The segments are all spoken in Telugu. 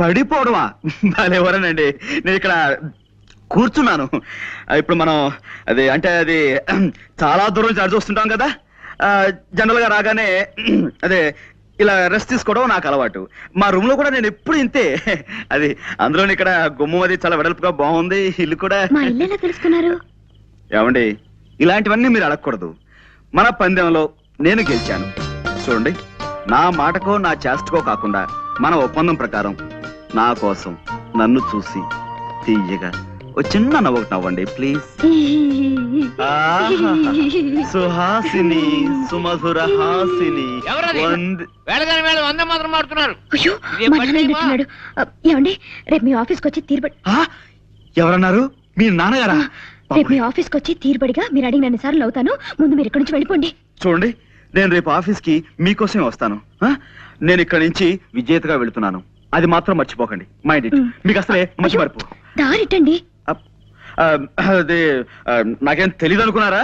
పడిపోవడమా? ఎవరనండి, నేను ఇక్కడ కూర్చున్నాను. ఇప్పుడు మనం అది అంటే అది చాలా దూరం చార్జ్ వస్తుంటాం కదా, జనరల్ గా రాగానే అదే ఇలా రెస్ట్ తీసుకోవడం నాకు అలవాటు. మా రూమ్ లో కూడా నేను ఎప్పుడు ఇంతే. అది అందులో ఇక్కడ గుమ్మం అది చాలా వెడల్పుగా బాగుంది. ఇల్లు కూడా. తెలుసుకున్నారు ఏమండి, ఇలాంటివన్నీ మీరు అడగకూడదు. మన పందెంలో నేను గెలిచాను. చూడండి, నా మాటకో నా చేష్టకో కాకుండా మన ఒప్పందం ప్రకారం నా కోసం నన్ను చూసి తీయగా ఓ చిన్న నవ్వు నవ్వండి ప్లీజ్. సుహాసిని, సుమధుర హాసిని. ఏమండి, రేపు మీ ఆఫీస్కి వచ్చి తీరుబడి. ఎవరన్నారు? మీ నాన్నగారా? రేపు మీ ఆఫీస్కి వచ్చి తీరుబడిగా మీరు అడిగిన సార్లు అవుతాను. ముందు మీరు ఇక్కడి నుంచి వెళ్ళిపోండి. చూడండి, నేను రేపు ఆఫీస్కి మీకోసమే వస్తాను. నేను ఇక్కడి నుంచి విజేతగా వెళుతున్నాను. అది మాత్రం మర్చిపోకండి. Mind it. మీకు అసలే మంచి మర్పు. దారిటండి. అదే నాకేం తెలీదు అనుకున్నారా?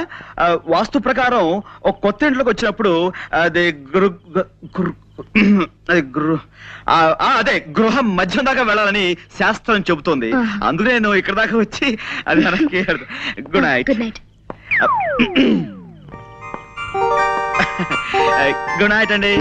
వాస్తు ప్రకారం ఒక కొత్త ఇంట్లోకి వచ్చినప్పుడు అదే అదే గృహం మధ్యం దాకా వెళ్ళాలని శాస్త్రం చెబుతోంది. అందుకే నేను ఇక్కడ దాకా వచ్చి అది గుడ్ నైట్. గుడ్ నైట్ అండి.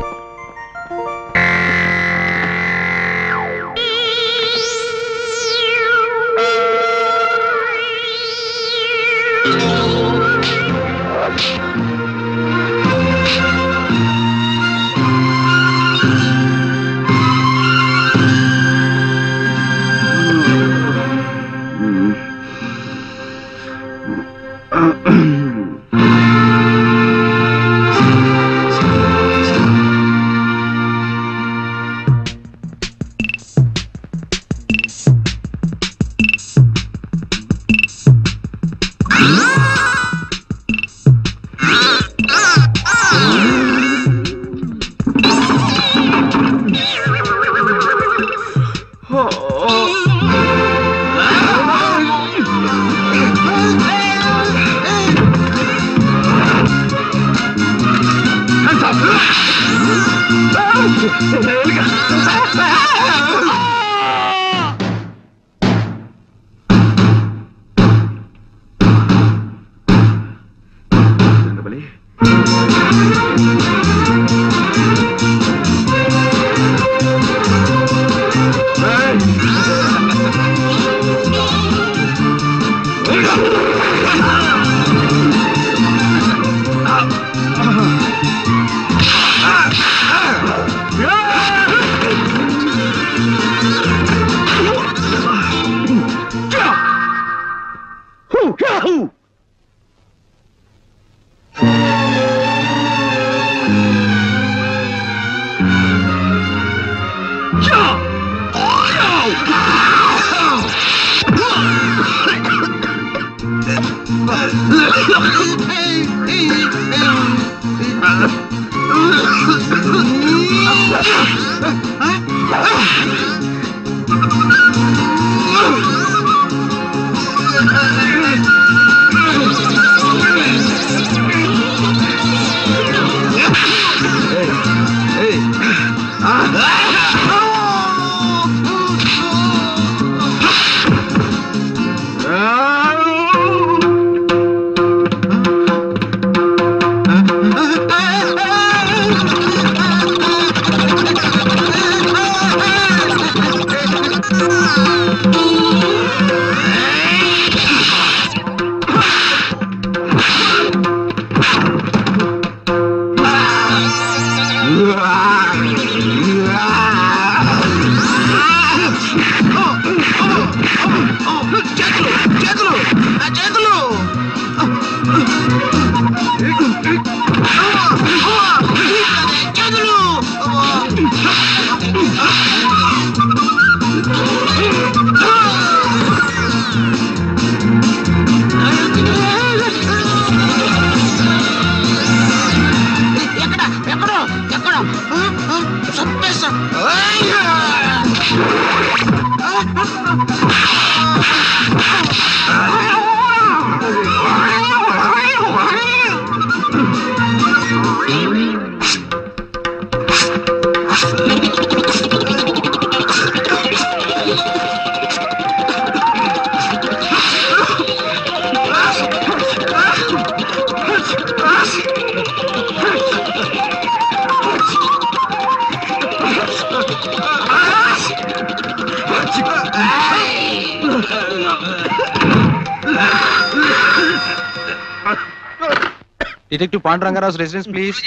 Detective Panduranga Rao residence please.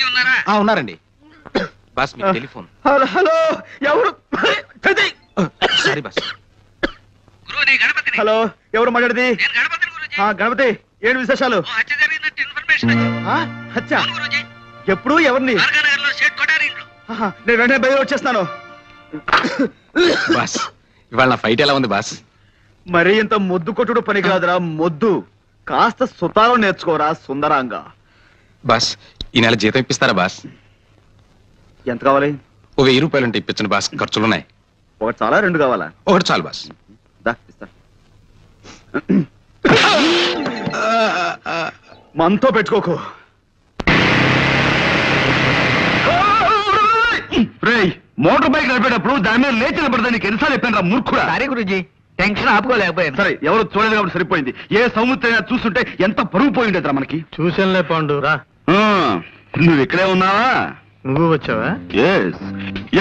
ఉన్నారండి బాస్. మీ టెలిఫోన్. హలో హలో, ఎవరు? Sorry boss. హలో, ఎవరు మాట్లాడేది? గణపతి, ఏంటి విశేషాలు? హత్య ఎప్పుడు? ఎవరిని? నేను వెంటనే బయలు వచ్చేస్తాను. బాస్ ఇవాళ నా ఫైట్ ఎలా ఉంది బాస్? మరీ ఇంత మొద్దు కొట్టుడు పని కాదురా మొద్దు. కాస్త సుతారం నేర్చుకోరా సుందరాంగా. బాస్ ఈ నెల జీతం ఇప్పిస్తారా బాస్? ఎంత కావాలి? ఓ 1000 రూపాయలు అంటే ఇప్పించండి బాస్, ఖర్చులున్నాయి. ఒకటి చాలా, 2 కావాలా? ఒకటి చాలు బాస్. ఇస్తా. మనతో పెట్టుకోకు. మోటార్ బైక్ నడిపేటప్పుడు దాని మీద లేచి నిలబడదా నీకు ఎన్నిసార్లు చెప్పాను మూర్ఖుడా? సారీ గురూజీ, టెన్షన్ ఆపుకోలేకపోయాను. సరే, ఎవరు చూడలేదు కాబట్టి సరిపోయింది. ఏ సముద్రం చూస్తుంటే ఎంత పరుగు పోయిండేదిరా మనకి. చూసానులే పాండు రా. నువ్వు ఇక్కడే ఉన్నావా? నువ్వు వచ్చావా? ఎస్.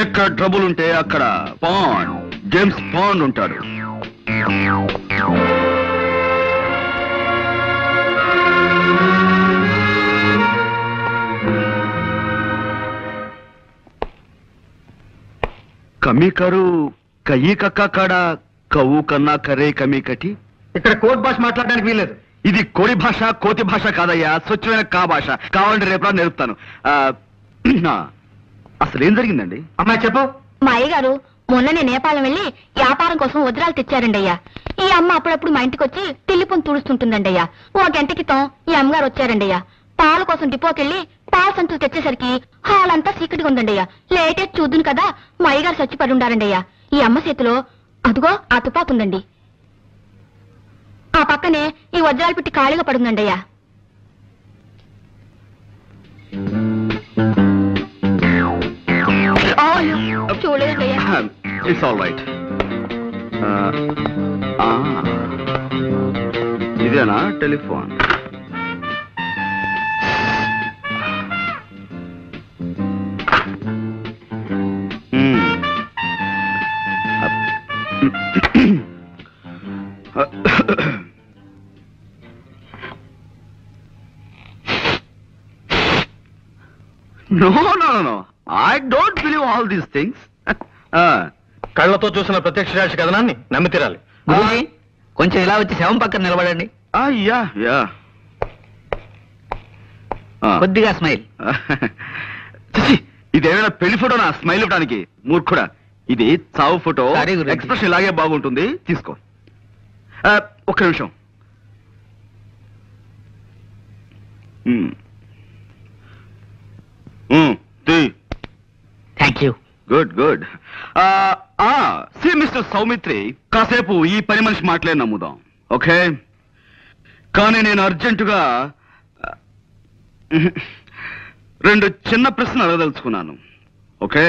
ఎక్కడ ట్రబుల్ ఉంటే అక్కడ పాండ్, జేమ్స్ పాండ్ ఉంటాడు. కమీ కరు కయ్యి కక్క కాడ కవ్వు కన్నా కరే కమీ కటి. ఇక్కడ కోర్ట్ భాష మాట్లాడడానికి వీల్లేదు. ఇది కోడి భాష, కోతి భాష కాదయ్యా, స్వచ్ఛమైన కా భాష. కావాలంటే రేపు నేర్పుతాను. అసలు ఏం జరిగిందండి? అమ్మాయి చెప్పు. మా అయ్యగారు మొన్ననే నేపాళం వెళ్ళి వ్యాపారం కోసం వజ్రాలు తెచ్చారండి అయ్యా. ఈ అమ్మ అప్పుడప్పుడు మా ఇంటికి వచ్చి తిల్లిపొని తుడుస్తుంటుందండి అయ్యా. ఓ గంట క్రితం ఈ అమ్మగారు వచ్చారండి అయ్యా. పాల కోసం డిపోకెళ్ళి పాల సంచులు తెచ్చేసరికి హాల్ అంతా చీకటిగా ఉందండి అయ్యా. లేటేసి చూద్దును కదా మా అయ్యగారు చచ్చిపడి ఉండారండి అయ్యా. ఈ అమ్మ చేతిలో అదుగో ఆ తుపాకు ఉందండి. ఆ పక్కనే ఈ వజ్రాలు పెట్టి ఖాళీగా పడుందండి అయ్యా. చూడలేదండి అయ్యా. It's all right. ఇదేనా telephone? No. I don't believe all these things. కళ్ళతో చూసిన ప్రత్యక్ష సాక్షి కథనాన్ని నమ్మి తీరాలి. గురూజీ, కొంచెం ఇలా వచ్చి శవం పక్కన నిలబడండి. Yeah. కొద్దిగా స్మైల్. ఇదేమైనా పెళ్లి ఫోటో నా స్మైల్ ఇవ్వడానికి? మూర్ఖుడా, ఇది చావు ఫోటో. సరే గురూజీ. ఎక్స్ప్రెషన్ ఇలాగే బాగుంటుంది, తీసుకో. ఒక్క నిమిషం. Thank you. Good. See mister Soumitri, కాసేపు ఈ పని మనిషి మాటలే నమ్ముదాం, ఓకే? కానీ నేను అర్జెంటుగా 2 చిన్న ప్రశ్నలు అడగదలుచుకున్నాను, ఓకే?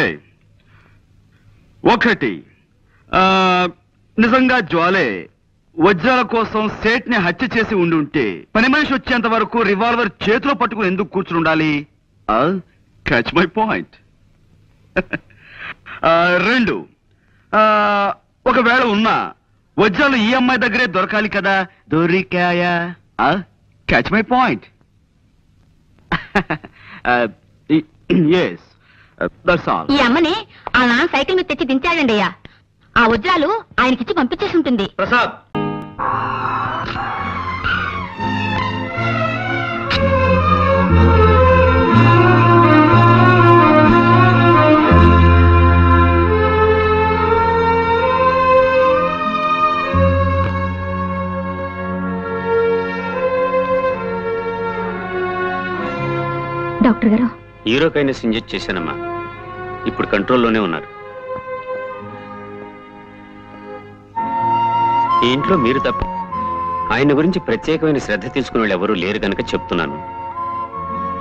ఒకటి, నిజంగా జ్వాలే వజ్రాల కోసం సేట్ ని హత్య చేసి ఉండుంటే పని మనిషి వచ్చేంత వరకు రివాల్వర్ చేతిలో పట్టుకుని ఎందుకు కూర్చుని ఉండాలి? Catch my point. 2, ఒకవేళ ఉన్నా వజ్రాలు ఈ అమ్మాయి దగ్గరే దొరకాలి కదా, దొరికాయా? Catch my point. Yes, that's all. ఈ అమ్మని ఆ నాన్న సైకిల్ మీద తెచ్చి దించాడండి అయ్యా. ఆ వజ్రాలు ఆయనకిచ్చి పంపించేసి ఉంటుంది. ప్రసాద్, డాక్టర్ గారు, హీరోకైనస్ ఇంజెక్ట్ చేశానమ్మా. ఇప్పుడు కంట్రోల్లోనే ఉన్నారు. ఈ ఇంట్లో మీరు తప్ప ఆయన గురించి ప్రత్యేకమైన శ్రద్ధ తీసుకునే వాళ్ళు ఎవరూ లేరు కనుక చెప్తున్నాను.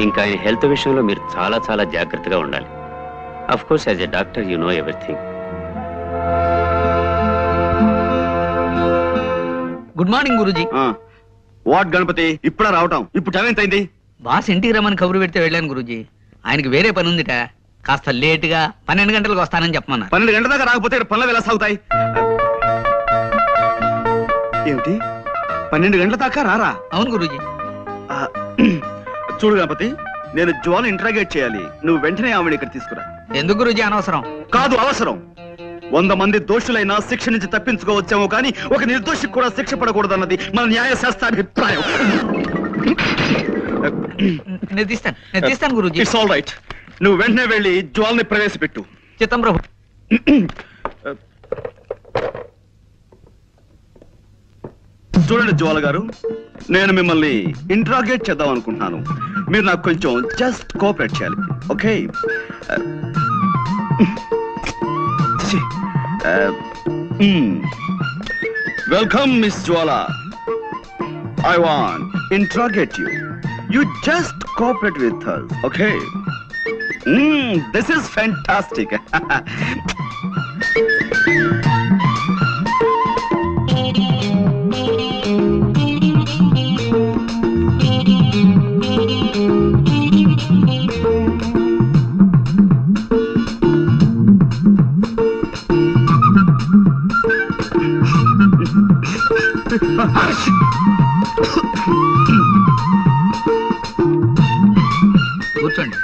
ఇంకా ఆయన హెల్త్ విషయంలో మీరు చాలా చాలా జాగ్రత్తగా ఉండాలి. Of course as a doctor you know everything. Good morning guruji. What Ganapati, ఇప్పుడా రావటం? ఇప్పుడు టైం ఎంత అయింది? బాస్ ఇంటికి రమ్మని కబురు పెడితే వెళ్ళాను గురూజీ. ఆయనకి వేరే పని ఉందిట, కాస్త లేటుగా 12 గంటలకు వస్తానని చెప్పమన్నారు. 12 గంటల దాకా రాకపోతే పనులు ఎలా సాగుతాయి? ఏమిటి, 12 గంటల దాకా రారా? అవును గురూజీ. చూడు గణపతి, నేను జ్వాల ఇంట్రాగేట్ చేయాలి. నువ్వు వెంటనే ఆవిడ ఇక్కడ తీసుకురా. ఎందుకు గురూజీ అనవసరం? కాదు, అవసరం. 100 మంది దోషులైనా శిక్ష నుంచి తప్పించుకోవచ్చేమో కానీ ఒక నిర్దోషికి కూడా శిక్ష పడకూడదన్నది మన న్యాయశాస్త్రాభిప్రాయం. నేను తీస్తాను గురూజీ. It's all right. నువ్వు వెంటనే వెళ్ళి జ్వాలని ప్రవేశపెట్టు. చిత్తం ప్రభు. చూడండి జ్వాల గారు, నేను మిమ్మల్ని ఇంట్రాగేట్ చేద్దాం అనుకుంటున్నాను. మీరు నాకు కొంచెం జస్ట్ కోఆపరేట్ చేయాలి, okay? Welcome miss Jwala. I want interrogate you. You just cooperate with us, okay? This is fantastic. కూర్చోండి.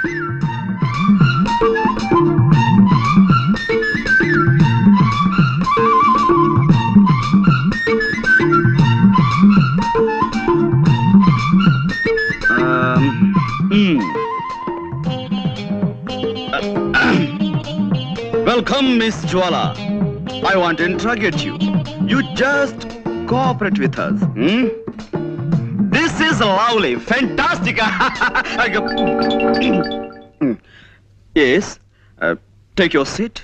Welcome, Miss Jwala. I want to interrogate you. You just cooperate with us. This is lovely, fantastic. Yes, take your seat.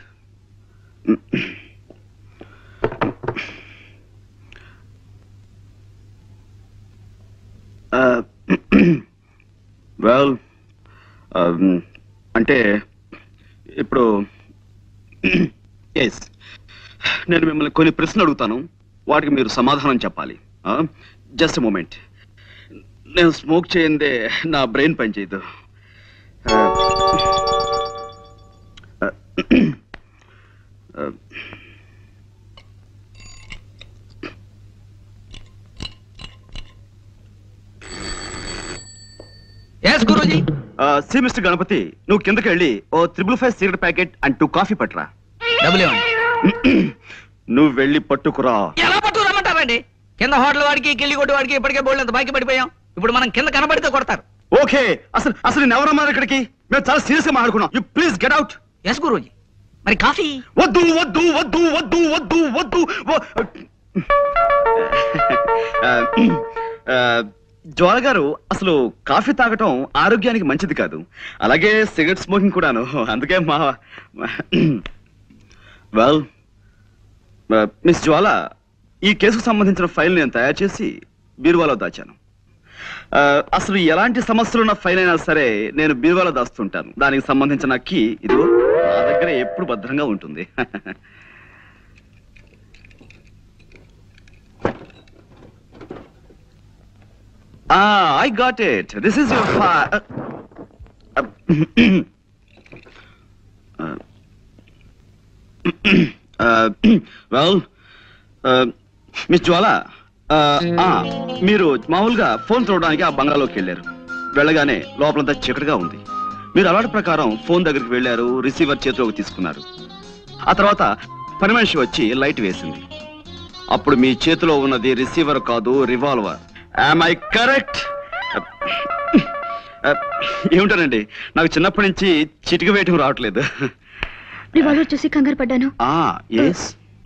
Well, అంటే ఇప్పుడు ఎస్, నేను మిమ్మల్ని కొన్ని ప్రశ్నలు అడుగుతాను, వాటికి మీరు సమాధానం చెప్పాలి. Just moment. నేను స్మోక్ చేయందే నా బ్రెయిన్ పనిచేయదు. గురూజీ. సి మిస్టర్ గణపతి, నువ్వు కిందకి వెళ్ళి ఓ 555 సిగరెట్ ప్యాకెట్ అండ్ 2 కాఫీ పట్టురా. నువ్వు వెళ్ళి పట్టుకురా. ఎలా పట్టుకురమ్మంటారండి? కింద హోటల్ వాడికి, కిల్లి కొట్టు వాడికి ఇప్పటికే బోల్డ్ అంత బాకీ పడిపోయాం. ఇప్పుడు మనం కింద కనబడితే కొడతారు. ఓకే, అసలు నేను ఎవరన్నారు ఇక్కడికి? మేము చాలా సీరియస్ గా మాట్లాడుకున్నాం. You please get out. Yes guruji. మరి కాఫీ? వద్దు వద్దు వద్దు వద్దు వద్దు వద్దు. జ్వాల గారు, అసలు కాఫీ తాగటం ఆరోగ్యానికి మంచిది కాదు, అలాగే సిగరెట్ స్మోకింగ్ కూడాను. అందుకే వెల్ మిస్ జ్వాల, ఈ కేసుకు సంబంధించిన ఫైల్ నేను తయారు చేసి బీరువాలో దాచాను. అసలు ఎలాంటి సమస్యలున్న ఫైల్ అయినా సరే నేను బీరువాలో దాస్తుంటాను. దానికి సంబంధించిన కీ ఇదిగో నా దగ్గర ఎప్పుడు భద్రంగా ఉంటుంది. I got it. This is your file. Well, miss Jwala, మీరు మామూలుగా ఫోన్ చూడడానికి ఆ బంగ్లాలోకి వెళ్ళారు. వెళ్ళగానే లోపలంతా చీకటిగా ఉంది. మీరు అలవాటు ప్రకారం ఫోన్ దగ్గరికి వెళ్ళారు, రిసీవర్ చేతిలోకి తీసుకున్నారు. ఆ తర్వాత పని మనిషి వచ్చి లైట్ వేసింది. అప్పుడు మీ చేతిలో ఉన్నది రిసీవర్ కాదు, రివాల్వర్. Am I correct? ఏమిటానండి, నాకు చిన్నప్పటి నుంచి చిటిక వేయటం రావట్లేదు. రివాల్వర్ చూసి కంగారు పడ్డాను.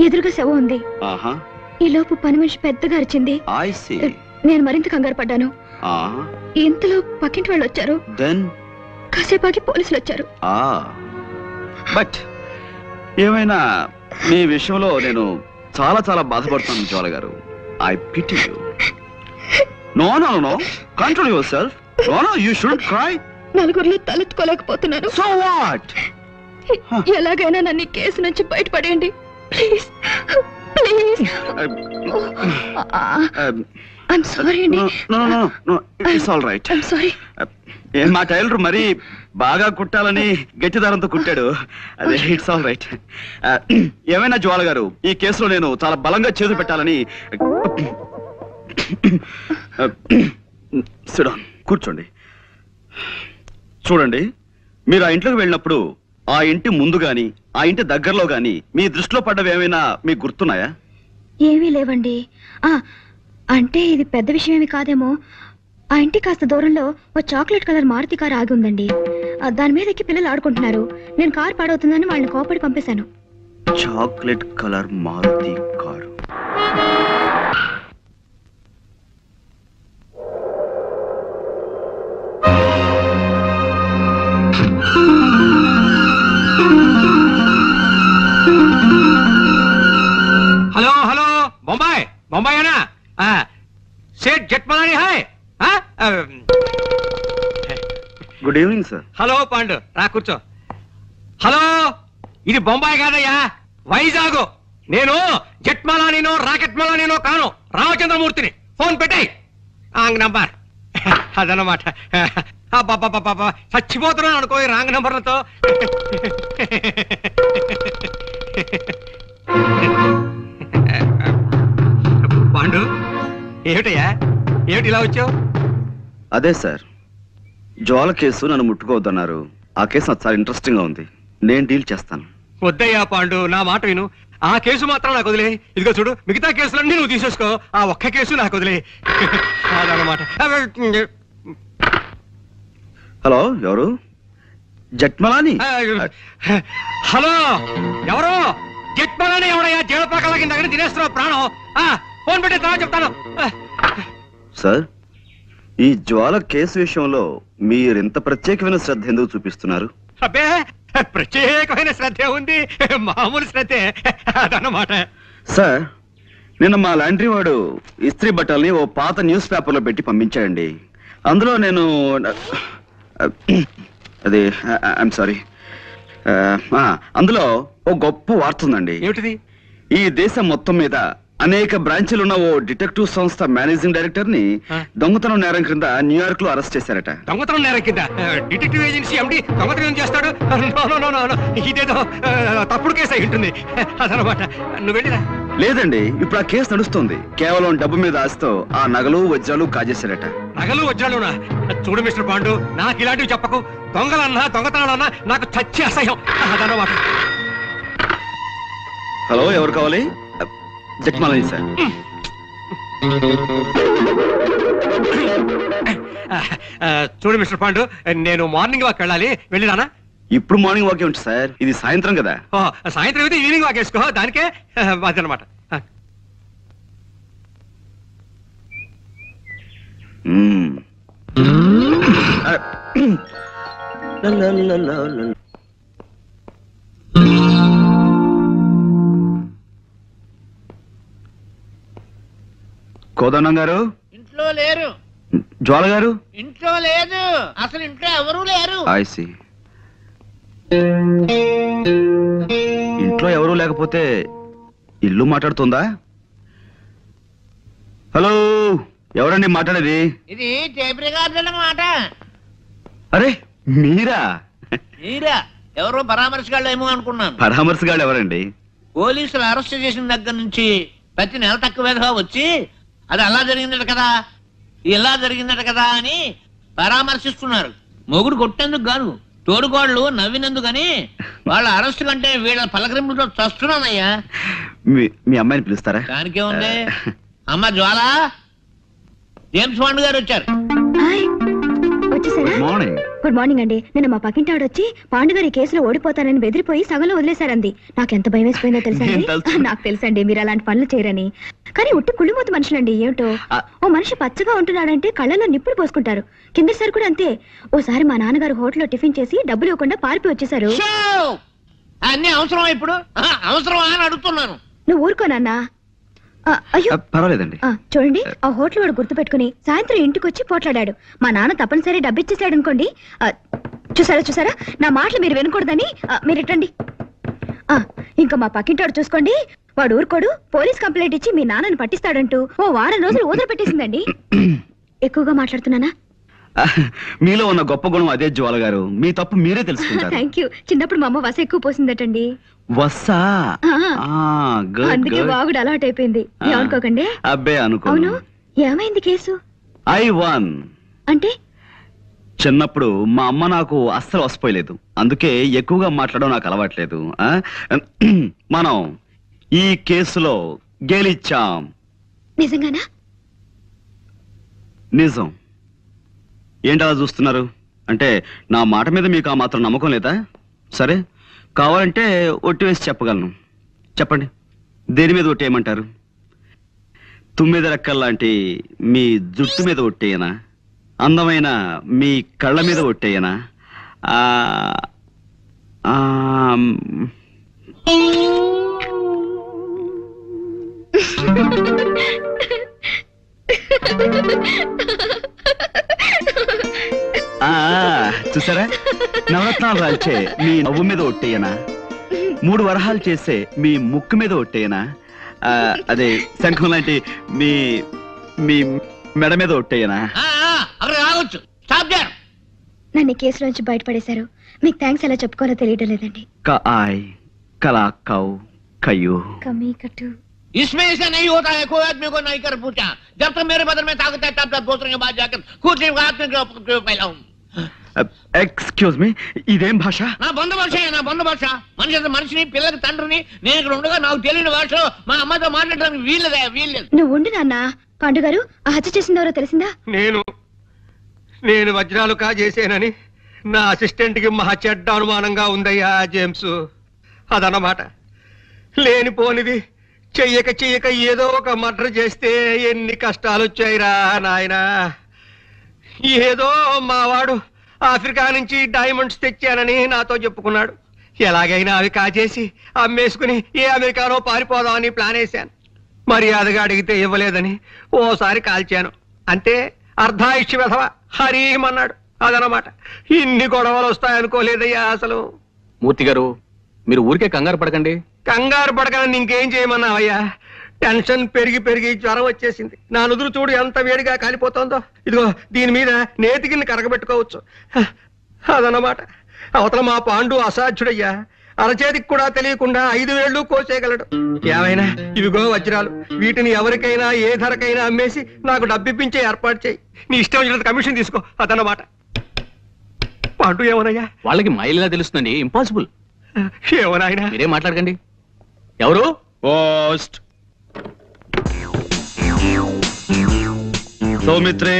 ఎదురుగా శవం ఉంది. ఈ లోపు పని మనిషి పెద్దగా అరిచింది. నేను మరింత కంగారు పడ్డాను. ఇంతలో పక్కింటి వాళ్ళు వచ్చారు. కాసేపాకి పోలీసులు వచ్చారు. బట్ ఏమైనా మీ విషయంలో నేను చాలా చాలా బాధపడుతున్నాను Jwala garu. I pity you. No, no, no. Control yourself. No, no, you shouldn't cry. నలుగురిలో తలెత్తుకోలేకపోతున్నాను. So what? ఎలాగైనా నన్ను ఈ కేసు నుంచి బయటపడేయండి ప్లీజ్, ప్లీజ్. I'm sorry అండి. No. It's all right. I'm sorry. మా టైలర్ మరి బాగా కుట్టాలని గట్టి దారంతో కుట్టాడు. అదే ఇట్స్ ఆల్ రైట్. ఏమైనా జ్వాల గారు, ఈ కేసులో నేను చాలా బలంగా చేతులు పెట్టాలని. సిట్ డౌన్, కూర్చోండి. చూడండి, మీరు ఆ ఇంట్లోకి వెళ్ళినప్పుడు ఆ ఇంటి ముందు గాని ఆ ఇంటి దగ్గరలో గాని మీ దృష్టిలో పడ్డవి ఏమైనా మీకు గుర్తున్నాయా? ఏమీ లేవండి. అంటే ఇది పెద్ద విషయమేమి కాదేమో. ఆ ఇంటి కాస్త దూరంలో ఓ చాక్లెట్ కలర్ మారుతి కారు ఆగి ఉందండి. దాని మీద ఎక్కి పిల్లలు ఆడుకుంటున్నారు. నేను కారు పాడవుతుందని వాళ్ళని కోపడి పంపేశాను. Chocolate colour Maruti car. Hello hello, Bombay బొంబాయేనా? సేట్ Jatmalani hi. Good evening sir. Hello Pandu, రా కూర్చో. హలో, ఇది బొంబాయి కాదయ్యా, వైజాగ్. నేను జట్మలానినో రాకెట్ మలానినో కాను, రామచంద్రమూర్తిని. ఫోన్ పెట్టాయి రాంగ్ నంబర్. అదనమాట. చచ్చిపోతున్నాను అనుకో ఈ రాంగ్ నంబర్లతో. పాండు, ఏమిటయ్యా, ఏమిటి ఇలా వచ్చావు? అదే సార్, జ్వాల కేసు నన్ను ముట్టుకోవద్దన్నారు. ఆ కేసు నాకు చాలా ఇంట్రెస్టింగ్ గా ఉంది. నేను డీల్ చేస్తాను. వద్దయ్యా పాండు, నా మాట విను. ఆ కేసు మాత్రం నాకు వదిలే. ఇదిగో చూడు, మిగతా కేసులన్నీ నువ్వు తీసేసుకో. ఆ ఒక్క కేసు నాకు వదిలే. అదనమాట. హలో, ఎవరు? జట్మలాని? హలో, ఎవరు? జట్మలాని ఎవడయ్యా? జీవపాకల కింద దగ్గర తినేస్తున్నావు ప్రాణం. ఫోన్ పెట్టి తర్వాత చెప్తాను. సార్, ఈ జ్వాల కేసు విషయంలో మీరెంత ప్రత్యేకమైన శ్రద్ధ ఎందుకు చూపిస్తున్నారు? అబ్బే, ప్రత్యేకమైన శ్రద్ధే ఉంది, మామూలు శ్రద్ధే. అదన్నమాట. సార్, నిన్న మా లాండ్రీ వాడు ఇస్త్రీ బట్టల్ని ఓ పాత న్యూస్ పేపర్లో పెట్టి పంపించాడండి. అందులో నేను అది ఐఎమ్ సారీ, అందులో ఓ గొప్ప వార్త ఉందండి. ఏమిటిది? ఈ దేశం మొత్తం మీద అనేక బ్రాంచీలున్న ఓ డిటెక్టివ్ సంస్థ మేనేజింగ్ డైరెక్టర్ ని దొంగతనం నేరం క్రింద న్యూయార్క్ లో అరెస్ట్ చేశారట. దొంగతనం నేరం కింద డిటెక్టివ్ ఏజెన్సీ ఎండి దొంగతనం చేస్తాడు? ఇదేదో తప్పుడు కేసు అయి ఉంటుంది. అదనమాట. నువ్వు వెళ్ళిరా. లేదండి, ఇప్పుడు ఆ కేసు నడుస్తుంది. కేవలం డబ్బు మీద ఆశతో ఆ నగలు వజ్రాలు కాజేశారట. నగలు వజ్రాలునా? చూడు మిస్టర్ పాండు, నాకు ఇలాంటివి చెప్పకు. దొంగలన్నా దొంగతనాలన్నా నాకు చచ్చి అసహ్యం. అదనమాట. హలో, ఎవరు కావాలి? జట్మలాని సార్. చూడు మిస్టర్ పాండు, నేను మార్నింగ్ వాక్ వెళ్ళాలి. వెళ్ళిరానా? ఇప్పుడు మార్నింగ్ వాక్ ఏమిటి సార్, ఇది సాయంత్రం కదా. సాయంత్రం అయితే ఈవినింగ్ వాక్ వేసుకో. దానికే అదనమాట. కోదండం గారు ఇంట్లో లేరు. జ్వాల గారు ఇంట్లో లేదు. అసలు ఇంట్లో ఎవరూ లేరు. ఐసి. ఇంట్లో ఎవరూ లేకపోతే ఇల్లు మాట్లాడుతుందా? హలో, ఎవరండి మాట్లాడేది? ఇది టేప్ రికార్డుల మాట. అరే మీరా? మీరా? ఎవరో పరామర్శగాళ్ళు ఏమో అనుకున్నాను. పరామర్శగాళ్ళు ఎవరండి? పోలీసులు అరెస్ట్ చేసిన దగ్గర నుంచి ప్రతి నెల తక్కువగా వచ్చి అది అలా జరిగిందట కదా, ఇలా జరిగిందట కదా అని పరామర్శిస్తున్నారు. మొగుడు కొట్టేందుకు కాదు, తోడుకోళ్ళు నవ్వినందుకని. వాళ్ళ అరెస్ట్ కంటే వీళ్ళ పలకరింపులతో చస్తున్నానయ్యా. మీ అమ్మాయిని పిలుస్తారా? దానికే ఉంది. అమ్మ జ్వాల, జేమ్స్ బాండ్ గారు వచ్చారు. వచ్చేసారా? మార్నింగ్. గుడ్ మార్నింగ్ అండి. నిన్న మా పక్కింటి ఆవిడ వచ్చి పాండుగారి కేసులో ఓడిపోతానని బెదిరిపోయి సగంలో వదిలేశారంది. నాకెంత భయం వేసిపోయిందో తెలుసండి. నాకు తెలుసండి మీరు అలాంటి పనులు చేయరని. కానీ ఉట్టి కుళ్ళిమూత మనుషులండి. ఏమిటో, ఓ మనిషి పచ్చగా ఉంటున్నాడంటే కళ్ళలో నిప్పులు పోసుకుంటారు. కిందసారి కూడా అంతే. ఓసారి మా నాన్నగారు హోటల్లో టిఫిన్ చేసి డబ్బులు ఇవ్వకుండా పారిపోయి వచ్చేసారు. అన్ని అవసరమా ఇప్పుడు? అవసరమా అని అడుగుతున్నాను. నువ్వు ఊరుకోనన్నా. అయ్యో పర్వాలేదండి. చూడండి, ఆ హోటల్ వాడు గుర్తు పెట్టుకుని సాయంత్రం ఇంటికి వచ్చి పోట్లాడాడు. మా నాన్న తప్పనిసరి డబ్బిచ్చేసాడు అనుకోండి. చూసారా, నా మాటలు మీరు వినకూడదని మీరు ఇట్టండి. ఇంకా మా పక్కింటాడు చూసుకోండి, వాడు ఊరుకోడు. పోలీస్ కంప్లైంట్ ఇచ్చి మీ నాన్నని పట్టిస్తాడంటూ ఓ వారం రోజులు ఊదర పెట్టేసిందండి. ఎక్కువగా మాట్లాడుతున్నానా? మీలో ఉన్న గొప్ప గుణం అదే జ్వాల గారు. మీ తప్పు మీరే తెలుసుకుంటారు. Thank you. చిన్నప్పుడు మా అమ్మ వస ఎక్కువ పోసిందటండి. వస్సా? అందుకే బాగుడు అలవాటు అయిపోయింది. ఏమనుకోకండి. అబ్బే అనుకో. అవును, ఏమైంది కేసు? I won. అంటే చిన్నప్పుడు మా అమ్మ నాకు అస్సలు వసిపోయలేదు, అందుకే ఎక్కువగా మాట్లాడడం నాకు అలవాట్లేదు. మనం ఈ కేసులో గెలిచాం. నిజంగానా? నిజం. ఏంటలా చూస్తున్నారు? అంటే నా మాట మీద మీకు ఆ మాత్రం నమ్మకం లేదా? సరే, కావాలంటే ఒట్టి వేసి చెప్పగలను. చెప్పండి, దేని మీద ఒట్టేయమంటారు? తుమ్మిద రెక్కల్లాంటి మీ జుట్టు మీద ఒట్టేయనా? అందమైన మీ కళ్ళ మీద ఒట్టేయనా? చూసారా, నవరత్నాలు రాల్చే మీ నవ్వు మీద ఒట్టేయనా? 3 వరహాలు చేసే మీ ముక్కు మీద ఒట్టేయనా? అదే శంఖం లాంటి మీ మీ మెడ మీద ఒట్టేయనా? నన్ను కేసు నుంచి బయటపడేశారు. మీకు థ్యాంక్స్ ఎలా చెప్పుకోవాలో తెలియడం లేదండి. इसमें ऐसा नहीं होता है, कोई आदमी को नहीं कर पूछा। जब तक मेरे बदल में ताकत है तब तक दूसरे के बाद जाकर कुछ फैलाऊं। ఎక్స్క్యూజ్ మీ, ఇదేం భాష? నా బంధు భాష, నా బంధు భాష. మనిషిని పిల్లకి తండ్రిని నేను ఇక్కడ ఉండగా నాకు తెలియని భాషలో మా అమ్మతో మాట్లాడడానికి వీల్లేదు. నువ్వు ఉండు నాన్న. పాండు గారు, ఆ హత్య చేసిందెవరో తెలిసిందా? నేను వజ్రాలు కాజేసేనని నా అసిస్టెంట్ కి మహా చెడ్డ అనుమానంగా ఉందయ్యా జేమ్స్. అదన్నమాట. లేనిపోనిది చెయ్యక ఏదో ఒక మర్డర్ చేస్తే ఎన్ని కష్టాలు వచ్చాయిరా నాయనా. ఏదో మావాడు ఆఫ్రికా నుంచి డైమండ్స్ తెచ్చానని నాతో చెప్పుకున్నాడు. ఎలాగైనా అవి కాచేసి అమ్మేసుకుని ఏ అమెరికానో పారిపోదామని ప్లాన్ వేశాను. మర్యాదగా అడిగితే ఇవ్వలేదని ఓసారి కాల్చాను. అంతే, అర్ధాయుష్య వెధవ హరీమన్నాడు. అదనమాట. ఇన్ని గొడవలు వస్తాయనుకోలేదయ్యా అసలు. మూర్తి గారు, మీరు ఊరికే కంగారు పడకండి. కంగారు పడకని ఇంకేం చేయమన్నావయ్యా? టెన్షన్ పెరిగి జ్వరం వచ్చేసింది. నా నుదురు చూడు ఎంత వేడిగా కాలిపోతుందో. ఇదిగో దీని మీద నేతికిని కరగబెట్టుకోవచ్చు. అదన్నమాట. అవతల మా పాండు అసాధ్యుడయ్యా. అరచేతికి కూడా తెలియకుండా 5 వేళ్ళు కోసేయగలడు. ఏమైనా ఇవిగో వజ్రాలు, వీటిని ఎవరికైనా ఏ ధరకైనా అమ్మేసి నాకు డబ్బిప్పించే ఏర్పాటు చేయి. నీ ఇష్టం వచ్చినంత కమిషన్ తీసుకో. అదన్నమాట. పాండు ఏమోనయ్యా? వాళ్ళకి మైలిలా తెలుస్తుందండి. ఇంపాసిబుల్. ఏమోనాయనా? మీరేం మాట్లాడకండి. ఎవరు? పోస్ట్ సౌమిత్రి,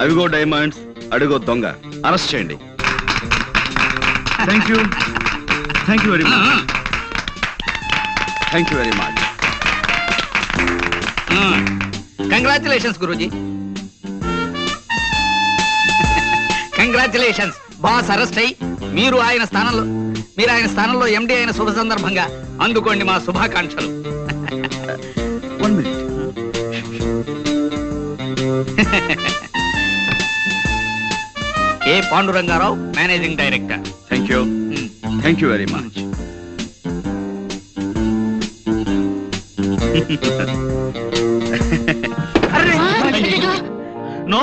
అవిగో డైమండ్స్, అడిగో దొంగ. అరెస్ట్ చేయండి. Thank you very much. Congratulations Guruji. Congratulations. Boss arrest అయ్యి మీరు ఆయన స్థానంలో ఎండి అయిన శుభ సందర్భంగా అందుకోండి మా శుభాకాంక్షలు. 1 minute. A Pandurangarao, managing director. Thank you very much. No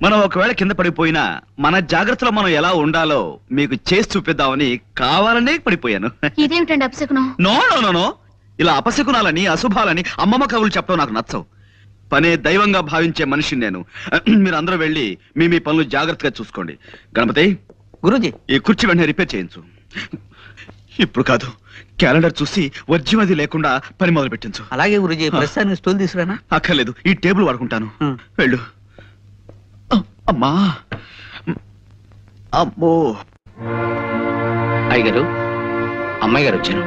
మనం ఒకవేళ కింద పడిపోయినా మన జాగ్రత్తలో మనం ఎలా ఉండాలో మీకు చేసి చూపిద్దామని కావాలనే పడిపోయాను. ఇదేమిటండి అపశకునం? నో, ఇలా అపశకునాలని అశుభాలని అమ్మమ్మ కవులు చెప్పడం నాకు నచ్చవు. పనే దైవంగా భావించే మనిషిని నేను. మీరు అందరూ వెళ్ళి మీ పనులు జాగ్రత్తగా చూసుకోండి. గణపతి, గురూజీ ఈ కుర్చీ వెంటనే రిపేర్ చేయించు. ఇప్పుడు కాదు, క్యాలెండర్ చూసి వర్జ్యం అది లేకుండా పని మొదలు పెట్టించు. అలాగే గురూజీ. ప్రస్తుతానికి స్టూల్ తీసుకురానా? అక్కర్లేదు, ఈ టేబుల్ వాడుకుంటాను. వెళ్ళు. అమ్మా, అమ్మో. అయ్యగారు, అమ్మాయి గారు వచ్చారు.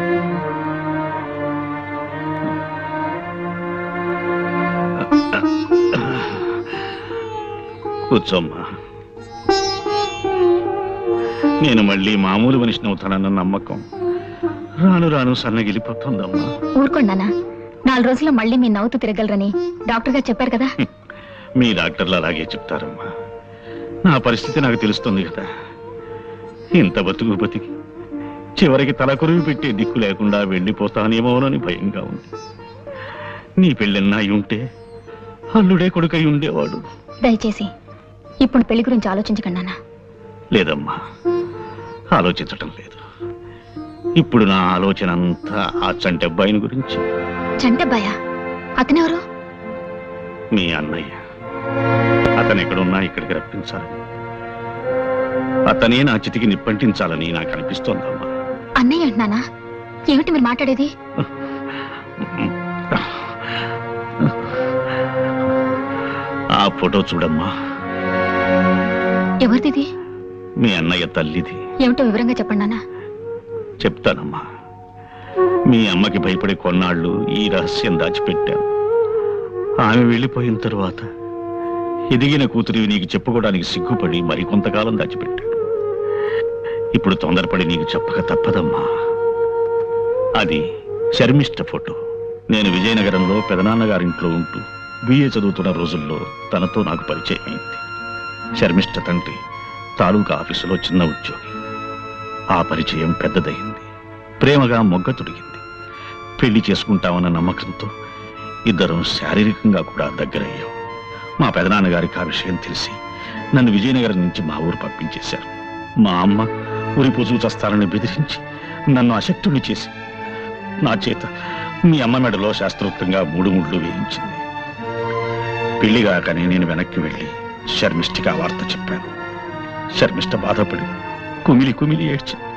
కూర్చోమ్మా. నేను మళ్ళీ మామూలు మనిషిని అవుతానన్న నమ్మకం రాను సన్నగిలిపోతుందమ్మా. ఊరుకోండానా, 4 రోజుల్లో మళ్ళీ మీ నవ్వుతూ తిరగలరని డాక్టర్ గారు చెప్పారు కదా. మీ డాక్టర్లు అలాగే చెప్తారమ్మా. నా పరిస్థితి నాకు తెలుస్తుంది కదా. ఇంత బతికి చివరికి తలకొరివి పెట్టే దిక్కు లేకుండా వెళ్ళిపోతానేమోనని భయంగా ఉంది. నీ పెళ్ళన్నా అయి ఉంటే అల్లుడే కొడుకై ఉండేవాడు. దయచేసి ఇప్పుడు పెళ్లి గురించి ఆలోచించకండి. లేదమ్మా, ఆలోచించటం లేదు. ఇప్పుడు నా ఆలోచన అంతా ఆ చంటబ్బాయిని గురించి. చంటబ్బాయా? అతనెవరు? మీ అన్నయ్య. అతను ఎక్కడున్నా ఇక్కడికి రప్పించాలని, అతనే నా చితికి నిప్పంటించాలని నాకు అనిపిస్తోందమ్మా. అన్నయ్య అంటున్నానా? ఏమిటి మీరు మాట్లాడేది? ఆ ఫోటో చూడమ్మా. ఎవరిది? మీ అన్నయ్య తల్లిది. ఏమిటో వివరంగా చెప్పండి నాన్న. చెప్తానమ్మా. మీ అమ్మకి భయపడే కొన్నాళ్ళు ఈ రహస్యం దాచిపెట్టాను. ఆమె వెళ్ళిపోయిన తరువాత ఎదిగిన కూతురివి నీకు చెప్పుకోవడానికి సిగ్గుపడి మరికొంతకాలం దాచిపెట్టాను. ఇప్పుడు తొందరపడి నీకు చెప్పక తప్పదమ్మా. అది శర్మిష్ఠ ఫోటో. నేను విజయనగరంలో పెదనాన్నగారింట్లో ఉంటూ బిఏ చదువుతున్న రోజుల్లో తనతో నాకు పరిచయం అయింది. శర్మిష్ఠ తండ్రి తాలూకా ఆఫీసులో చిన్న ఉద్యోగి. ఆ పరిచయం పెద్దదయింది. ప్రేమగా మొగ్గ తొడిగింది. పెళ్లి చేసుకుంటామన్న నమ్మకంతో ఇద్దరం శారీరకంగా కూడా దగ్గరయ్యాం. మా పెదనాన్నగారికి ఆ విషయం తెలిసి నన్ను విజయనగరం నుంచి మా ఊరు పంపించేశారు. మా అమ్మ ఉరిపోచూ చస్తానని బెదిరించి నన్ను అశక్తుణ్ణి చేసి నా చేత మీ అమ్మ మెడలో శాస్త్రోక్తంగా 3 ముళ్ళు వేయించింది. పెళ్లిగాకనే నేను వెనక్కి వెళ్ళి శర్మిష్ఠకి ఆ వార్త చెప్పాను. శర్మిష్ఠ బాధపడి కుమిలి కుమిలి ఏడ్చింది.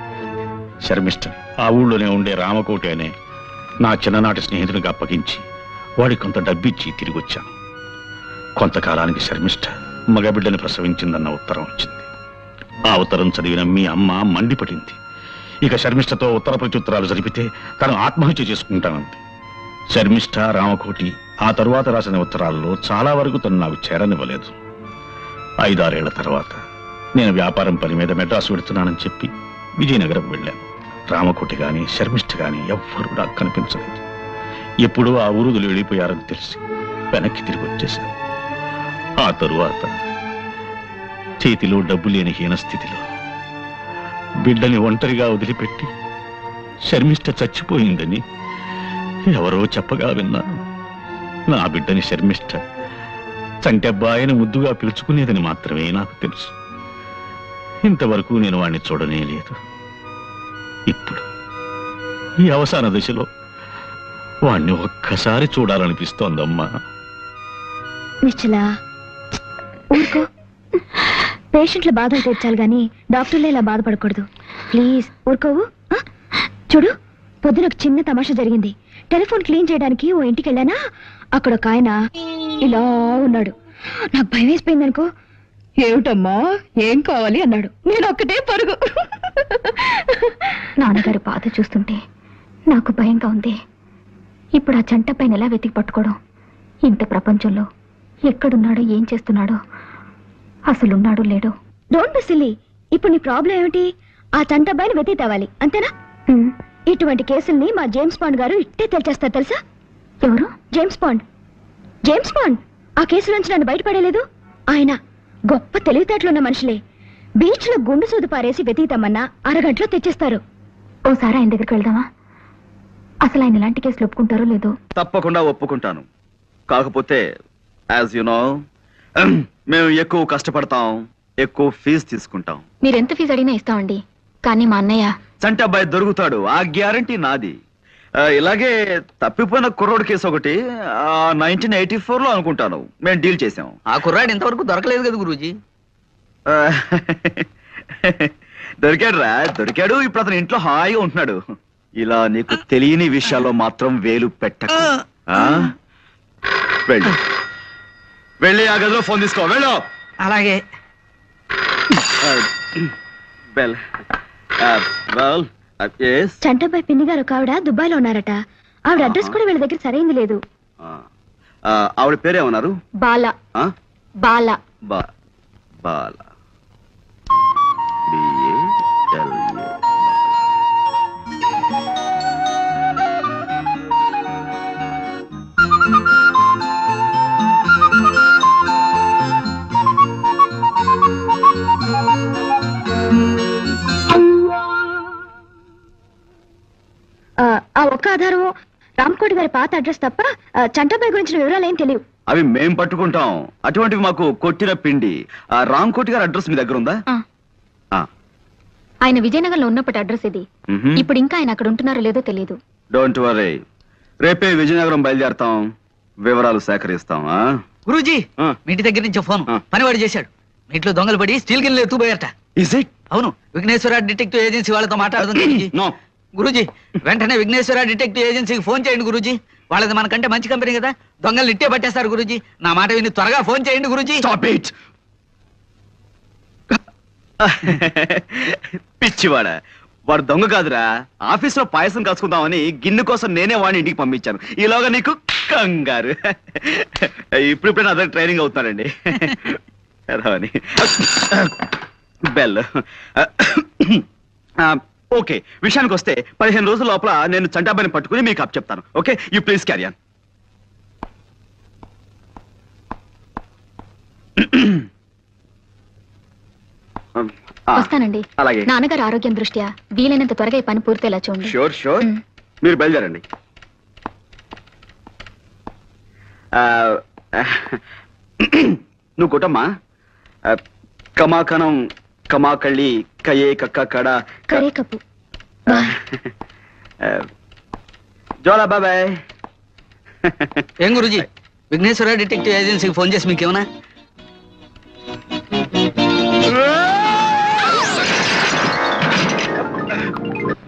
శర్మిష్ఠ ఆ ఊళ్ళోనే ఉండే రామకోటి అనే నా చిన్ననాటి స్నేహితునికి అప్పగించి వాడి కొంత డబ్బిచ్చి తిరిగి వచ్చాను. కొంతకాలానికి శర్మిష్ఠ మగబిడ్డని ప్రసవించిందన్న ఉత్తరం వచ్చింది. ఆ ఉత్తరం చదివిన మీ అమ్మ మండిపడింది. ఇక శర్మిష్ఠతో ఉత్తర ప్రత్యుత్తరాలు జరిపితే తను ఆత్మహత్య చేసుకుంటానంది. శర్మిష్ఠ, రామకోటి ఆ తరువాత రాసిన ఉత్తరాల్లో చాలా వరకు తను నాకు చేరనివ్వలేదు. 5-6 ఏళ్ల తర్వాత నేను వ్యాపారం పని మీద మెడ్రాసు వెడుతున్నానని చెప్పి విజయనగరం వెళ్ళాను. రామకోటి గాని శర్మిష్ఠ గాని ఎవ్వరూ నాకు కనిపించలేదు. ఎప్పుడూ ఆ ఊరుదులు వెళ్ళిపోయారని తెలిసి వెనక్కి తిరిగి వచ్చేశాను. ఆ తరువాత చేతిలో డబ్బు లేని హీన స్థితిలో బిడ్డని ఒంటరిగా వదిలిపెట్టి శర్మిష్ఠ చచ్చిపోయిందని ఎవరో చెప్పగా విన్నాను. నా బిడ్డని శర్మిష్ఠ చంటెబ్బాయని ముద్దుగా పిలుచుకునేదని మాత్రమే నాకు తెలుసు. ఇంతవరకు నేను వాణ్ణి చూడనే లేదు. ఇప్పుడు ఈ అవసాన దశలో వాణ్ణి ఒక్కసారి చూడాలనిపిస్తోందమ్మా. నిశ్చలా ఊరుకో. పేషెంట్ల బాధలు తీర్చాలి గాని డాక్టర్లే ఇలా బాధపడకూడదు. ప్లీజ్ ఊరుకోవు. చూడు, పొద్దున ఒక చిన్న తమాషా జరిగింది. టెలిఫోన్ క్లీన్ చేయడానికి ఓ ఇంటికి వెళ్ళానా, అక్కడ ఒక ఆయన ఇలా ఉన్నాడు. నాకు భయం వేసిపోయింది అనుకో. ఏమిటమ్మా ఏం కావాలి అన్నాడు. నేను ఒక్కటే పరుగు. నాన్నగారు బాధ చూస్తుంటే నాకు భయంగా ఉంది. ఇప్పుడు ఆ జంట పైన ఎలా వెతికి పట్టుకోవడం? ఇంత ప్రపంచంలో ఎక్కడున్నాడో, ఏం చేస్తున్నాడో, అసలున్నాడు లేడు. Don't be silly. ఇప్పుడు నీ ప్రాబ్లం ఏమిటి? ఆ చంటబ్బాయిని వెతికి తేవాలి, అంతేనా? ఇటువంటి కేసుల్ని మా జేమ్స్ బాండ్ గారు ఇట్టే తెలిచేస్తారు తెలుసా? ఎవరు? James bond. జేమ్స్ బాండ్ ఆ కేసు నుంచి నన్ను బయటపడలేదు. ఆయన గొప్ప తెలివితేటలున్న మనుషులే. బీచ్ లో గుండు సూది పారేసి వెతికితామన్నా అరగంటలో తెచ్చేస్తారు. ఓసారి ఆయన దగ్గరికి వెళ్దామా? అసలు ఆయన ఇలాంటి కేసులు ఒప్పుకుంటారో లేదో. తప్పకుండా ఒప్పుకుంటాను. కాకపోతే యాజ్ యు నో మేము ఎక్కువ కష్టపడతాం, ఎక్కువ ఫీజు తీసుకుంటాం. మీరెంత ఫీజు అడిగినా ఇస్తామండి. కానీ మా అన్నయ్య చంటి అబ్బాయి దొరుకుతాడు, ఆ గ్యారంటీ నాది. ఇలాగే తప్పిపోయిన కుర్రోడు కేసు ఒకటి 1984లో అనుకుంటాను మేము డీల్ చేసాం. ఆ కుర్రాడు ఇంతవరకు దొరకలేదు కదా గురూజీ. దొరికాడు. ఇప్పుడు అతను ఇంట్లో హాయిగా ఉంటున్నాడు. ఇలా నీకు తెలియని విషయాల్లో మాత్రం వేలు పెట్టకు. వెళ్ళి ఆ గదిలో ఫోన్ తీసుకో. వెళ్ళు. అలాగే. చంటబ్బాయి పిన్ని గారు ఒక ఆవిడ దుబాయ్లో ఉన్నారట. ఆవిడ అడ్రస్ కూడా వీళ్ళ దగ్గర సరైంది లేదు. ఆవిడ పేరేమన్నారు? బాల. బాల. బాల. ఆ ఒక్క ఆధారం రామ్కోటి గారి పాత అడ్రస్ తప్ప చంటబ్బాయి గురించిన వివరాలు ఏం తెలియవు. అవి మేం పట్టుకుంటాం. అటువంటివి మాకు కొట్టిన పిండి. రామ్కోటి గారి అడ్రస్ మీ దగ్గర ఉందా? ఆయన విజయనగరంలో ఉన్నప్పటి అడ్రస్ ఇది. ఇప్పుడు ఇంకా ఆయన అక్కడ ఉంటున్నారో లేదో తెలియదు. డోంట్ వరీ, రేపే విజయనగరం బయలుదేరతాం, వివరాలు సేకరిస్తాం. గురూజీ ఆ. మీ ఇంటి దగ్గర నుంచి ఫోన్ ఆ. పనివాడు చేశాడు. మీ ఇంట్లో దొంగలు పడి స్టీల్ గిన్నెలు ఎత్తుపోయారట. Is it? అవును, విఘ్నేశ్వర డిటెక్టివ్ ఏజెన్సీ వాళ్ళతో మాట్లాడుతుంది గురూజీ. నో. గురూజీ వెంటనే విఘ్నేశ్వర డిటెక్టివ్ ఏజెన్సీకి ఫోన్ చేయండి గురూజీ. వాళ్ళది మనకంటే మంచి కంపెనీ కదా, దొంగలు ఇట్టే పట్టేస్తారు గురూజీ. నా మాట విని త్వరగా ఫోన్ చేయండి గురూజీ. Stop it. పిచ్చివాడ, వాడు దొంగ కాదురా. ఆఫీస్ లో పాయసం కాసుకుందామని గిన్నె కోసం నేనే వాడిని ఇంటికి పంపించాను. ఈలోగా నీకు కంగారు. ఇప్పుడిప్పుడే నా దగ్గర ట్రైనింగ్ అవుతున్నాడండి. రావని బెల్. ఓకే, విషయానికి వస్తే 15 రోజుల లోపల నేను చంటాబాయిని పట్టుకుని మీకు అప్ చెప్తాను. Okay, you please carry on. వస్తానండి. అలాగే. నాన్నగారు ఆరోగ్యం దృష్ట్యా వీలైనంత త్వరగా ఈ పని పూర్తయ్యేలా చూడండి. Sure sure. మ్. మీరు బయలుదేరండి. నువ్వు కొట్టమ్మా. కమాకణం కమాకళ్ళి కయే కక్క కడ కరే కప్పు. జోలా బాబాయ్. ఏం గురూజీ, విఘ్నేశ్వర డిటెక్టివ్ ఏజెన్సీకి ఫోన్ చేసి మీకేమన్నా?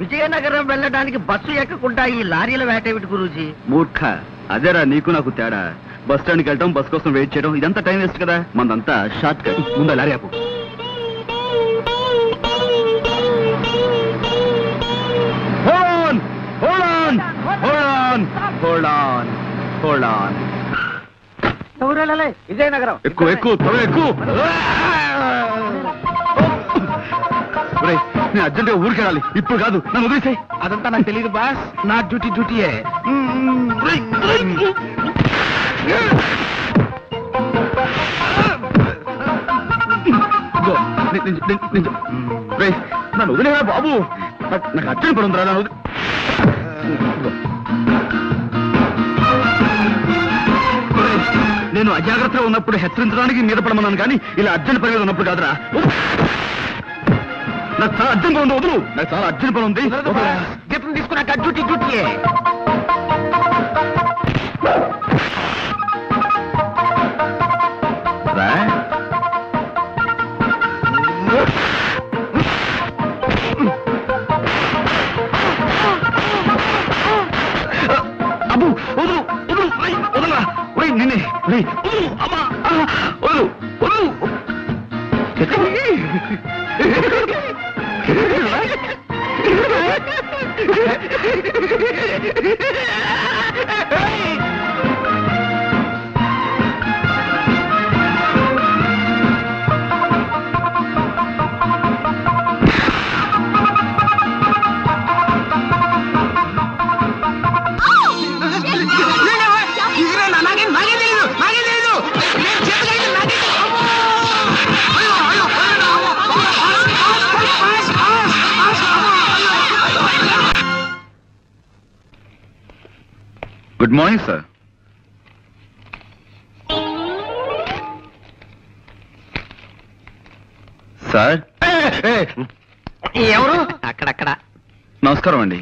విజయనగరం వెళ్ళడానికి బస్సు ఎక్కకుండా ఈ లారీల వేటేమిటి గురూజీ? మూర్ఖ, అదేరా నీకు నాకు తేడా. బస్ స్టాండ్కి వెళ్ళటం, బస్ కోసం వెయిట్ చేయడం, ఇదంతా టైం వేస్ట్ కదా. మనదంతా షార్ట్ కట్. ముందా లారీ ఆపు. విజయనగరం ఎక్కువ ఎక్కువ త్వరగా ఎక్కువ. నేను అర్జెంట్ గా ఊరికి వెళ్ళాలి. ఇప్పుడు కాదు, నన్ను వదిలేసాయి. అదంతా నాకు తెలియదు బాస్. నా డ్యూటీయే. నన్ను వదిలేరా బాబు. నాకు అర్జెంట్ పడుందిరా. నన్ను నేను అజాగ్రత్తగా ఉన్నప్పుడు హెచ్చరించడానికి మీద పడమన్నాను, కానీ ఇలా అర్జెంట్ పని మీద ఉన్నప్పుడు కాదురా. నాకు చాలా అర్జెంట్ పని ఉంది, వదులు. నాకు చాలా అర్జెంట్ పని ఉంది. గిఫ్ట్ తీసుకున్నాక డ్యూటీయే. రా. అబ్బు, వదులు వదులు. వదలరా నిన్నే. వదులు అమ్మా. వదులు వదులు. Good morning sir. సార్ ఎవరు? అక్కడక్కడ. నమస్కారం అండి.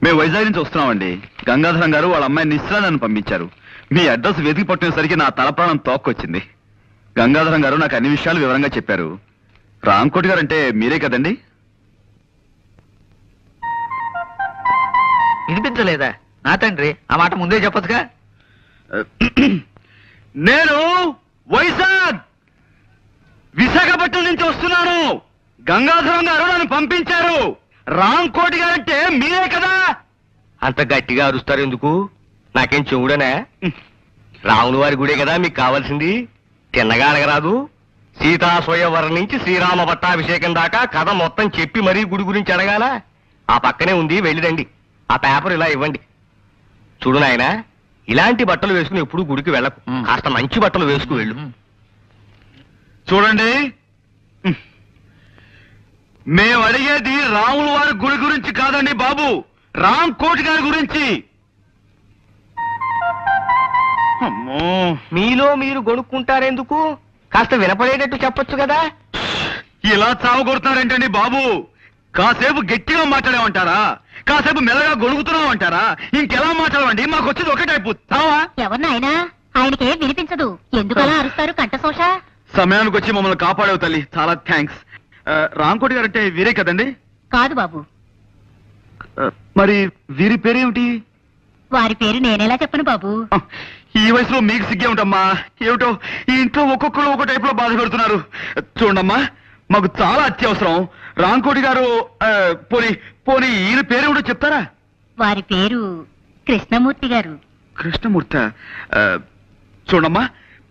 మేము వైజాగ్ నుంచి వస్తున్నామండి. గంగాధరం గారు వాళ్ళ అమ్మాయి నిశ్చల నన్ను పంపించారు. మీ అడ్రస్ వెతికి పట్టినసరికి నా తలప్రాణం తోక్కొచ్చింది. గంగాధరం గారు నాకు అన్ని విషయాలు వివరంగా చెప్పారు. రాంకోటి గారు అంటే మీరే కదండి? వినిపించలేదా? నా తండ్రి, ఆ మాట ముందే చెప్పొచ్చుగా. నేను వైజాగ్ విశాఖపట్నం నుంచి వస్తున్నాను. గంగాధరం గారు నన్ను పంపించారు. రాంకోటి గారంటే మీరే కదా? అంత గట్టిగా అరుస్తారు ఎందుకు? నాకేం చెవుడనా? రాముల వారి గుడే కదా మీకు కావాల్సింది. తిన్నగా అడగరాదు. సీతా స్వయంవరం నుంచి శ్రీరామ పట్టాభిషేకం దాకా కథ మొత్తం చెప్పి మరీ గుడి గురించి అడగాల. ఆ పక్కనే ఉంది, వెళ్ళిరండి. ఆ పేపర్ ఇలా ఇవ్వండి. చూడు నాయనా, ఇలాంటి బట్టలు వేసుకుని ఎప్పుడు గుడికి వెళ్ళకు. కాస్త మంచి బట్టలు వేసుకు వెళ్ళు. చూడండి, మేము అడిగేది రాముల వారి గుడి గురించి కాదండి బాబు, రాంకోటి గారి గురించి. అమ్మో, మీలో మీరు గొనుక్కుంటారెందుకు? కాస్త వినపడేటట్టు చెప్పొచ్చు కదా. ఇలా చావగొడుతున్నారేంటండి బాబు? కాసేపు గట్టిగా మాట్లాడామంటారా? కాసేపు మెల్లగా గొడుగుతున్నామంటారా? ఇంకెలా మాట్లాడమండి? మాకు వచ్చేది ఒకటే అయిపోతావా? ఎవరినాయనా? ఆయనకే వినిపించదు. ఎందుకలా అరుస్తారు కంఠశోష? సమయానికి వచ్చి మమ్మల్ని కాపాడేవు తల్లి, చాలా థ్యాంక్స్. రాంకోటి గారు అంటే వీరే కదండి? కాదు బాబు, మరి వీరి పేరేమిటి? వారి పేరు నేనేలా చెప్పను బాబు. ఈ వయసులో మీకు సిగ్గే ఉంటామ్మా. ఏమిటో ఈ ఇంట్లో ఒక్కొక్కరు ఒక టైప్ లో బాధ పెడుతున్నారు. చూడమ్మా, మాకు చాలా అత్యవసరం. రాంకోటి గారు పోనీ పోనీ ఈయన పేరేమిటో చెప్తారా? వారి పేరు కృష్ణమూర్తి గారు. కృష్ణమూర్తి. చూడమ్మా,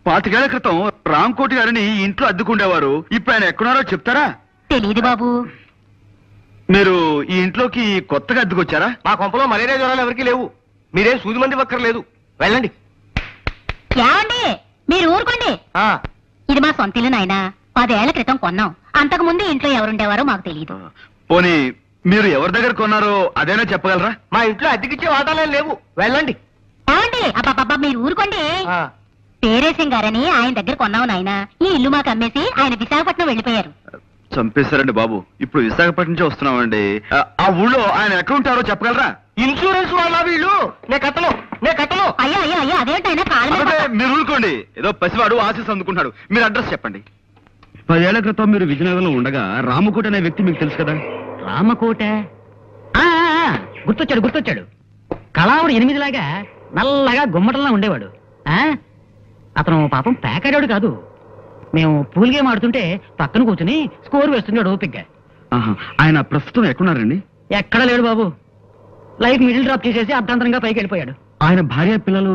25 ఏళ్ల క్రితం రాంకోటి గారిని ఈ ఇంట్లో అద్దుకుండేవారు. ఇప్పుడు ఆయన ఎక్కడున్నారో చెప్తారా? తెలీదు బాబు. మీరు ఈ ఇంట్లోకి కొత్తగా అద్దెకొచ్చారా? మా కొంపలో మలేరియా జ్వరాలు ఎవరికీ లేవు. మీరేం సూది మంది ఒక్కర్లేదు. వెళ్ళండి. ఏమండి, మీరు ఊరుకోండి. ఇది మా సొంత ఇల్లు నాయనా. 10 ఏళ్ల క్రితం కొన్నాం. అంతకు ముందు ఇంట్లో ఎవరుండేవారో మాకు తెలియదు. పోనీ మీరు ఎవరి దగ్గర కొన్నారో అదేనా చెప్పగలరా? మా ఇంట్లో అద్దెకిచ్చే వాటాలే లేవు. వెళ్ళండి. ఏమండి, అబ్బాబ్బా మీరు ఊరుకోండి. పేరేశం గారని ఆయన దగ్గర కొన్నావు నాయనా. ఈ ఇల్లు మాకు అమ్మేసి ఆయన విశాఖపట్నం వెళ్ళిపోయారు. చంపేశారండి బాబు. ఇప్పుడు విశాఖపట్నం నుంచి వస్తున్నామండి. ఆ ఊళ్ళో ఆయన ఎక్కడ ఉంటారో చెప్పగలరా? ఇన్సూరెన్స్ వాళ్ళ వీళ్ళు. నేను కట్టను. అయ్యా అయ్యా అయ్యా, అదేంటైనా కాలం అదే, మీరు ఊరుకోండి. ఏదో పసివాడు ఆశీస్ అందుకుంటాడు. మీరు అడ్రస్ చెప్పండి. 10 ఏళ్ల క్రితం మీరు విజయనగరంలో ఉండగా రామకోట అనే వ్యక్తి మీకు తెలుసు కదా? రామకోట గుర్తొచ్చాడు. కళావుడు 8లాగా నల్లగా గుమ్మటంలా ఉండేవాడు. అతను పాపం పేకాడాడు కాదు. మేము పూల్ గేమ్ ఆడుతుంటే పక్కన కూర్చుని స్కోర్ వేస్తున్నాడు ఓపిగ్గా. ఆయన ప్రస్తుతం ఎక్కడున్నారండి? ఎక్కడ లేడు బాబు. లైఫ్ మిడిల్ డ్రాప్ చేసేసి అర్ధాంతరంగా పైకి వెళ్ళిపోయాడు. ఆయన భార్య పిల్లలు?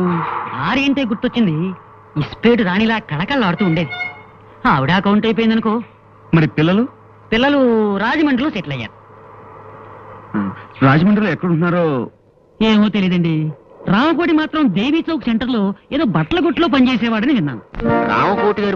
భార్య అంటే గుర్తొచ్చింది. ఇస్పేటు రాణిలా కళకళలాడుతూ ఉండేది. ఆవిడ అకౌంట్ అయిపోయిందనుకో. మరి పిల్లలు? పిల్లలు రాజమండ్రిలో సెటిల్ అయ్యారు. రాజమండ్రిలో ఎక్కడున్నారో ఏమో తెలియదండి. రామకోటి మాత్రం దేవీ చౌక్ సెంటర్ లో ఏదో బట్టల కొట్లో పనిచేసేవాడని విన్నాను. రామకోటి గారు